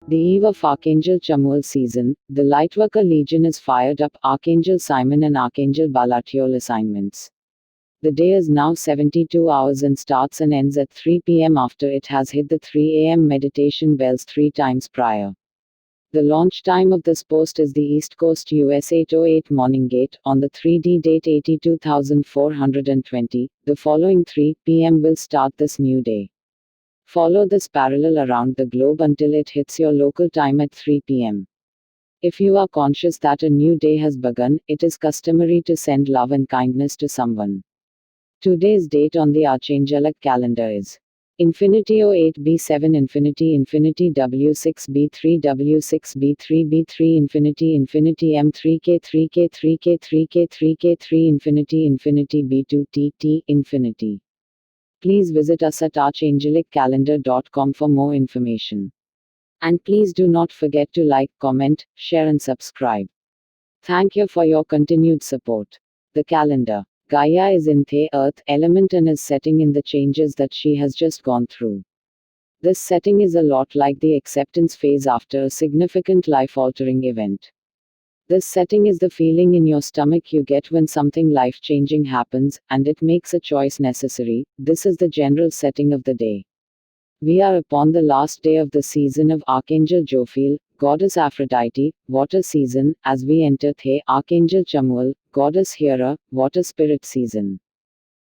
The eve of Archangel Chamuel season, the Lightworker Legion is fired up. Archangel Simon and Archangel Balathiol assignments. The day is now 72 hours and starts and ends at 3 p.m. after it has hit the 3 a.m. meditation bells 3 times prior. The launch time of this post is the East Coast US 8:08 morning gate, on the 3D date 82,420. The following 3 p.m. will start this new day. Follow this parallel around the globe until it hits your local time at 3 p.m. If you are conscious that a new day has begun, it is customary to send love and kindness to someone. Today's date on the Archangelic calendar is Infinity O8B7 Infinity Infinity W6B3 W6B3B3 Infinity Infinity M3K3K3K3K3 3K3 Infinity Infinity B2TT Infinity. Please visit us at archangeliccalendar.com for more information. And please do not forget to like, comment, share and subscribe. Thank you for your continued support. The calendar. Gaia is in the earth element and is setting in the changes that she has just gone through. This setting is a lot like the acceptance phase after a significant life-altering event. This setting is the feeling in your stomach you get when something life-changing happens, and it makes a choice necessary. This is the general setting of the day. We are upon the last day of the season of Archangel Jophiel, Goddess Aphrodite, water season, as we enter the Archangel Chamuel, Goddess Hera, water spirit season.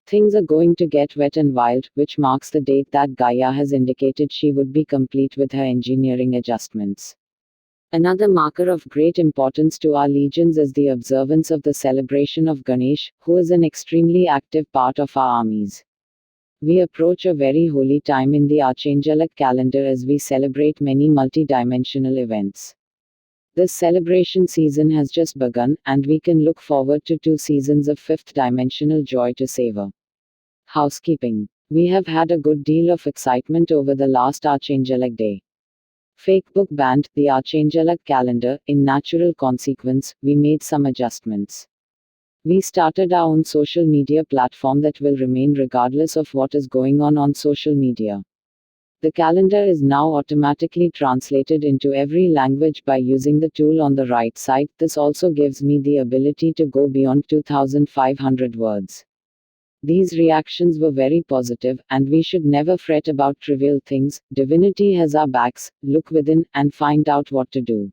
Things are going to get wet and wild, which marks the date that Gaia has indicated she would be complete with her engineering adjustments. Another marker of great importance to our legions is the observance of the celebration of Ganesh, who is an extremely active part of our armies. We approach a very holy time in the Archangelic calendar as we celebrate many multi-dimensional events. This celebration season has just begun, and we can look forward to 2 seasons of fifth dimensional joy to savor. Housekeeping. We have had a good deal of excitement over the last Archangelic day. Fake book banned, the Archangelic calendar. In natural consequence, we made some adjustments. We started our own social media platform that will remain regardless of what is going on social media. The calendar is now automatically translated into every language by using the tool on the right side. This also gives me the ability to go beyond 2,500 words. These reactions were very positive, and we should never fret about trivial things. Divinity has our backs. Look within, and find out what to do.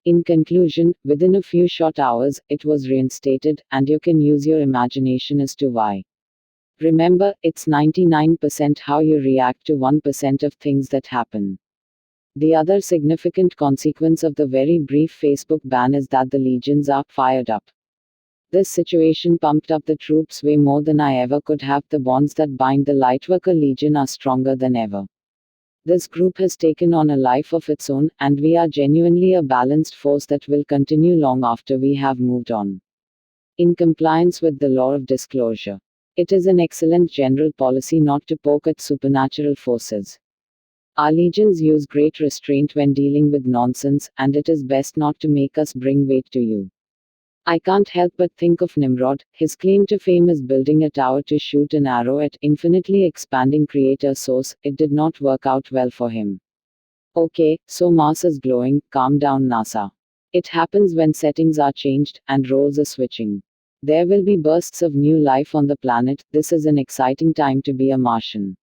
In conclusion, within a few short hours, it was reinstated, and you can use your imagination as to why. Remember, it's 99% how you react to 1% of things that happen. The other significant consequence of the very brief Facebook ban is that the legions are fired up. This situation pumped up the troops way more than I ever could have. The bonds that bind the Lightworker Legion are stronger than ever. This group has taken on a life of its own, and we are genuinely a balanced force that will continue long after we have moved on. In compliance with the law of disclosure. It is an excellent general policy not to poke at supernatural forces. Our legions use great restraint when dealing with nonsense, and it is best not to make us bring weight to you. I can't help but think of Nimrod. His claim to fame is building a tower to shoot an arrow at, infinitely expanding creator source. It did not work out well for him. Okay, so Mars is glowing. Calm down, NASA. It happens when settings are changed, and roles are switching. There will be bursts of new life on the planet. This is an exciting time to be a Martian.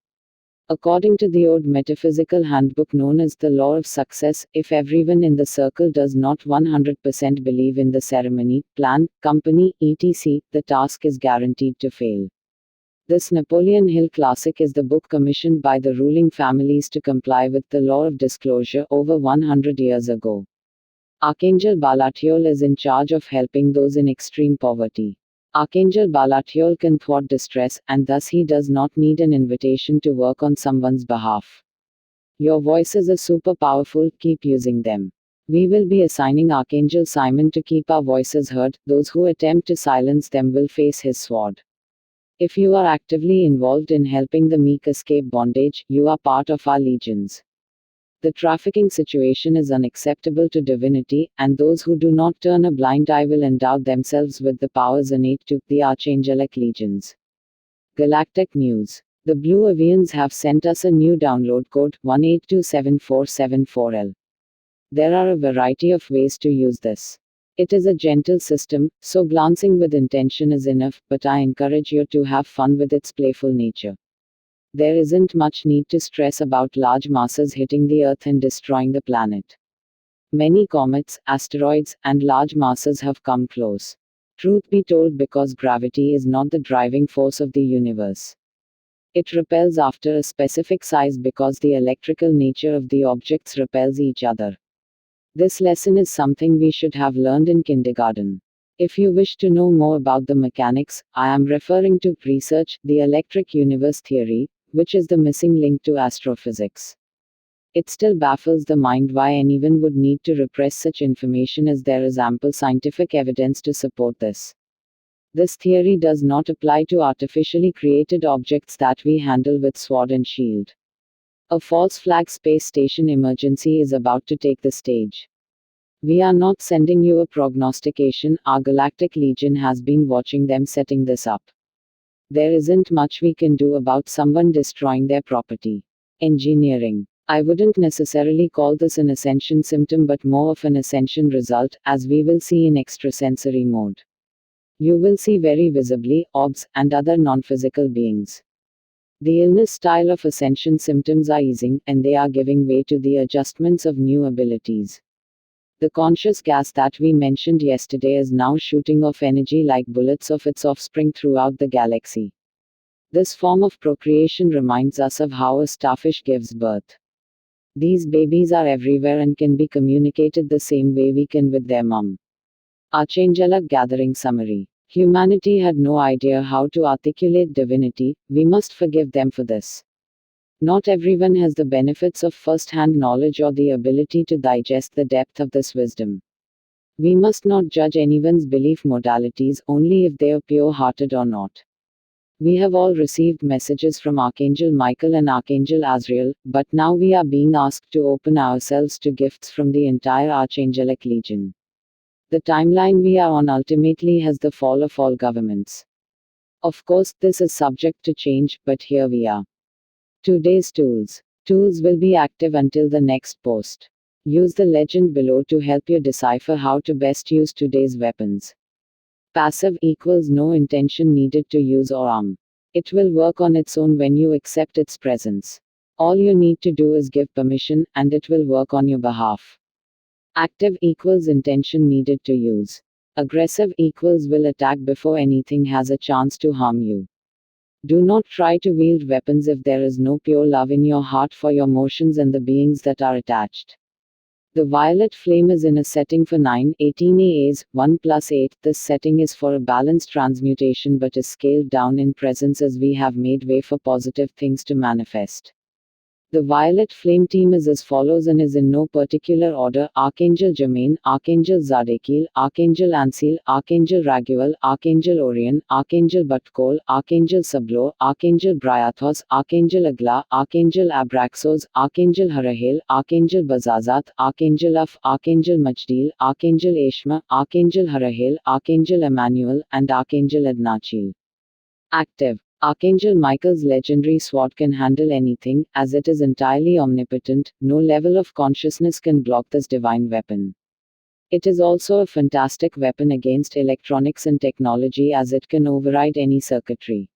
According to the old metaphysical handbook known as the Law of Success, if everyone in the circle does not 100% believe in the ceremony, plan, company, etc., the task is guaranteed to fail. This Napoleon Hill classic is the book commissioned by the ruling families to comply with the law of disclosure over 100 years ago. Archangel Balathiol is in charge of helping those in extreme poverty. Archangel Balathiol can thwart distress, and thus he does not need an invitation to work on someone's behalf. Your voices are super powerful, keep using them. We will be assigning Archangel Simon to keep our voices heard. Those who attempt to silence them will face his sword. If you are actively involved in helping the meek escape bondage, you are part of our legions. The trafficking situation is unacceptable to divinity, and those who do not turn a blind eye will endow themselves with the powers innate to the Archangelic legions. Galactic News. The Blue Avians have sent us a new download code, 1827474L. There are a variety of ways to use this. It is a gentle system, so glancing with intention is enough, but I encourage you to have fun with its playful nature. There isn't much need to stress about large masses hitting the Earth and destroying the planet. Many comets, asteroids, and large masses have come close. Truth be told, because gravity is not the driving force of the universe. It repels after a specific size because the electrical nature of the objects repels each other. This lesson is something we should have learned in kindergarten. If you wish to know more about the mechanics, I am referring to research, the electric universe theory, which is the missing link to astrophysics. It still baffles the mind why anyone would need to repress such information, as there is ample scientific evidence to support this. This theory does not apply to artificially created objects that we handle with sword and shield. A false flag space station emergency is about to take the stage. We are not sending you a prognostication, our galactic legion has been watching them setting this up. There isn't much we can do about someone destroying their property. Engineering. I wouldn't necessarily call this an ascension symptom but more of an ascension result, as we will see in extrasensory mode. You will see very visibly orbs and other non-physical beings. The illness style of ascension symptoms are easing, and they are giving way to the adjustments of new abilities. The conscious gas that we mentioned yesterday is now shooting off energy like bullets of its offspring throughout the galaxy. This form of procreation reminds us of how a starfish gives birth. These babies are everywhere and can be communicated the same way we can with their mom. Archangelic Gathering Summary. Humanity had no idea how to articulate divinity, we must forgive them for this. Not everyone has the benefits of first-hand knowledge or the ability to digest the depth of this wisdom. We must not judge anyone's belief modalities only if they are pure-hearted or not. We have all received messages from Archangel Michael and Archangel Azrael, but now we are being asked to open ourselves to gifts from the entire Archangelic Legion. The timeline we are on ultimately has the fall of all governments. Of course, this is subject to change, but here we are. Today's tools. Tools will be active until the next post. Use the legend below to help you decipher how to best use today's weapons. Passive equals no intention needed to use or arm. It will work on its own when you accept its presence. All you need to do is give permission, and it will work on your behalf. Active equals intention needed to use. Aggressive equals will attack before anything has a chance to harm you. Do not try to wield weapons if there is no pure love in your heart for your motions and the beings that are attached. The violet flame is in a setting for 918 AAs, 1+8. This setting is for a balanced transmutation but is scaled down in presence as we have made way for positive things to manifest. The violet flame team is as follows and is in no particular order: Archangel Jermaine, Archangel Zadkiel, Archangel Ansil, Archangel Raguel, Archangel Orion, Archangel Batkol, Archangel Sablo, Archangel Bryathos, Archangel Agla, Archangel Abraxos, Archangel Harahel, Archangel Bazazat, Archangel Af, Archangel Majdil, Archangel Eshma, Archangel Harahel, Archangel Emmanuel, and Archangel Adnachil. Active. Archangel Michael's legendary sword can handle anything, as it is entirely omnipotent. No level of consciousness can block this divine weapon. It is also a fantastic weapon against electronics and technology, as it can override any circuitry.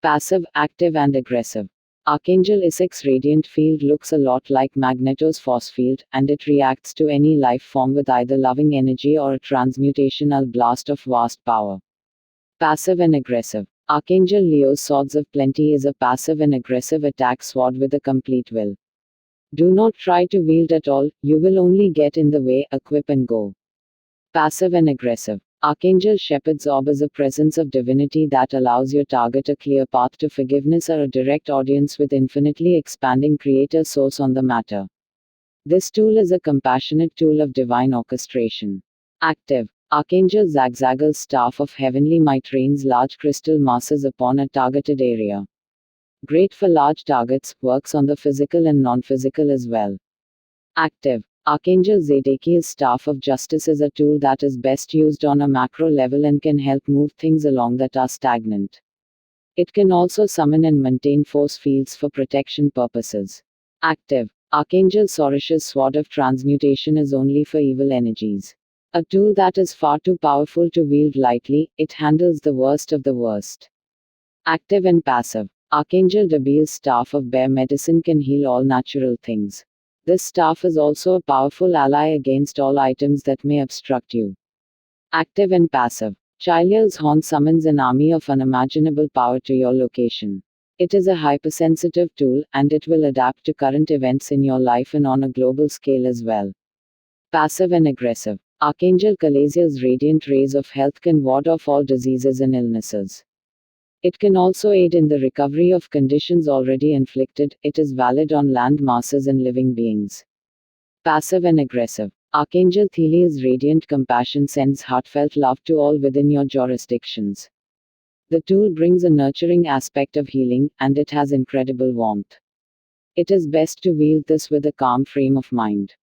Passive, active and aggressive. Archangel Isaac's radiant field looks a lot like Magneto's force field, and it reacts to any life form with either loving energy or a transmutational blast of vast power. Passive and aggressive. Archangel Leo's Swords of Plenty is a passive and aggressive attack sword with a complete will. Do not try to wield at all, you will only get in the way. Equip and go. Passive and aggressive. Archangel Shepherd's Orb is a presence of divinity that allows your target a clear path to forgiveness or a direct audience with infinitely expanding creator source on the matter. This tool is a compassionate tool of divine orchestration. Active. Archangel Zagzagal's Staff of Heavenly Might rains large crystal masses upon a targeted area. Great for large targets, works on the physical and non-physical as well. Active. Archangel Zadkiel's Staff of Justice is a tool that is best used on a macro level and can help move things along that are stagnant. It can also summon and maintain force fields for protection purposes. Active. Archangel Sorish's sword of transmutation is only for evil energies. A tool that is far too powerful to wield lightly, it handles the worst of the worst. Active and passive. Archangel Dabiel's staff of bear medicine can heal all natural things. This staff is also a powerful ally against all items that may obstruct you. Active and passive. Chiliel's horn summons an army of unimaginable power to your location. It is a hypersensitive tool, and it will adapt to current events in your life and on a global scale as well. Passive and aggressive. Archangel Calaziel's radiant rays of health can ward off all diseases and illnesses. It can also aid in the recovery of conditions already inflicted. It is valid on land masses and living beings. Passive and aggressive. Archangel Theliel's radiant compassion sends heartfelt love to all within your jurisdictions. The tool brings a nurturing aspect of healing, and it has incredible warmth. It is best to wield this with a calm frame of mind.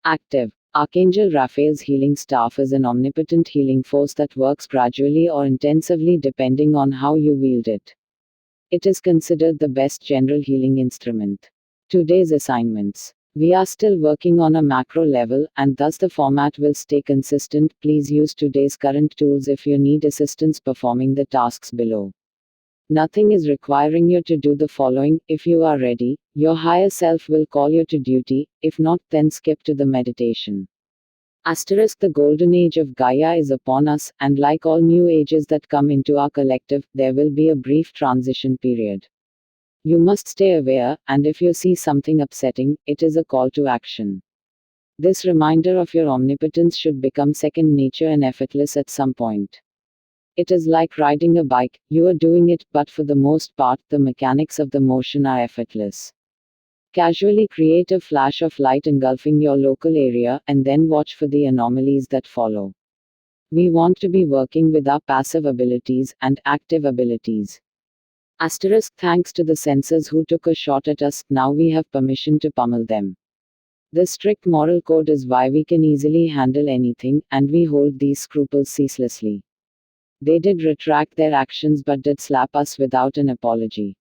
Active. Archangel Raphael's healing staff is an omnipotent healing force that works gradually or intensively depending on how you wield it. It is considered the best general healing instrument. Today's assignments. We are still working on a macro level, and thus the format will stay consistent. Please use today's current tools if you need assistance performing the tasks below. Nothing is requiring you to do the following. If you are ready, your higher self will call you to duty. If not, then skip to the meditation. Asterisk. The golden age of Gaia is upon us, and like all new ages that come into our collective, there will be a brief transition period. You must stay aware, and if you see something upsetting, it is a call to action. This reminder of your omnipotence should become second nature and effortless at some point. It is like riding a bike, you are doing it, but for the most part, the mechanics of the motion are effortless. Casually create a flash of light engulfing your local area, and then watch for the anomalies that follow. We want to be working with our passive abilities and active abilities. Asterisk. Thanks to the censors who took a shot at us, now we have permission to pummel them. The strict moral code is why we can easily handle anything, and we hold these scruples ceaselessly. They did retract their actions but did slap us without an apology.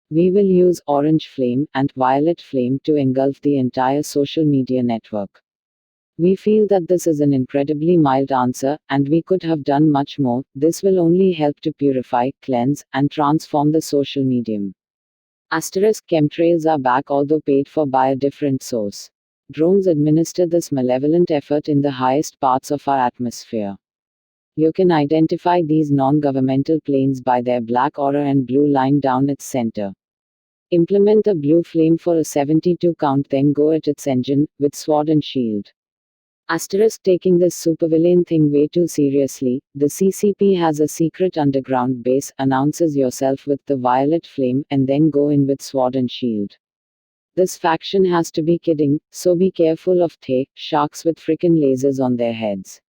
We will use orange flame and violet flame to engulf the entire social media network. We feel that this is an incredibly mild answer, and we could have done much more. This will only help to purify, cleanse, and transform the social medium. Asterisk. Chemtrails are back, although paid for by a different source. Drones administer this malevolent effort in the highest parts of our atmosphere. You can identify these non-governmental planes by their black aura and blue line down its center. Implement the blue flame for a 72 count, then go at its engine, with sword and shield. Asterisk. Taking this supervillain thing way too seriously, the CCP has a secret underground base. Announces yourself with the violet flame, and then go in with sword and shield. This faction has to be kidding, so be careful of sharks with frickin' lasers on their heads.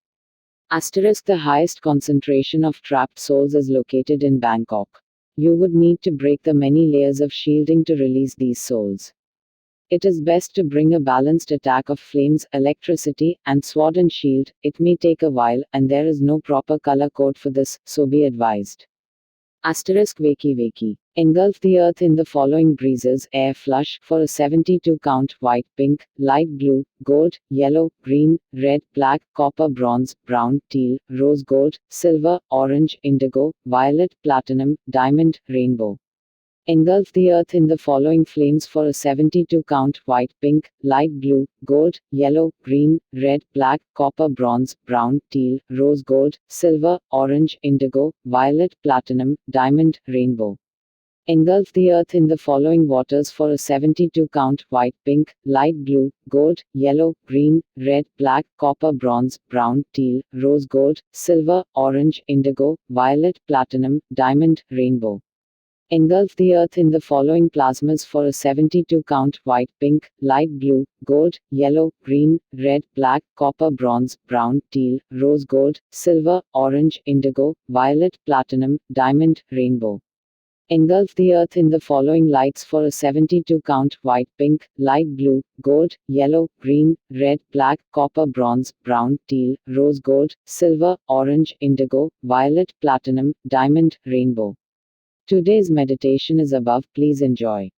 Asterisk. The highest concentration of trapped souls is located in Bangkok. You would need to break the many layers of shielding to release these souls. It is best to bring a balanced attack of flames, electricity, and sword and shield. It may take a while, and there is no proper color code for this, so be advised. Asterisk. Wakey. Engulf the earth in the following breezes: air flush, for a 72 count, white, pink, light blue, gold, yellow, green, red, black, copper, bronze, brown, teal, rose gold, silver, orange, indigo, violet, platinum, diamond, rainbow. Engulf the earth in the following flames for a 72 count: white, pink, light blue, gold, yellow, green, red, black, copper, bronze, brown, teal, rose gold, silver, orange, indigo, violet, platinum, diamond, rainbow. Engulf the earth in the following waters for a 72 count: white, pink, light blue, gold, yellow, green, red, black, copper, bronze, brown, teal, rose gold, silver, orange, indigo, violet, platinum, diamond, rainbow. Engulf the earth in the following plasmas for a 72 count: white, pink, light blue, gold, yellow, green, red, black, copper, bronze, brown, teal, rose gold, silver, orange, indigo, violet, platinum, diamond, rainbow. Engulf the earth in the following lights for a 72 count: white, pink, light blue, gold, yellow, green, red, black, copper, bronze, brown, teal, rose gold, silver, orange, indigo, violet, platinum, diamond, rainbow. Today's meditation is above. Please enjoy.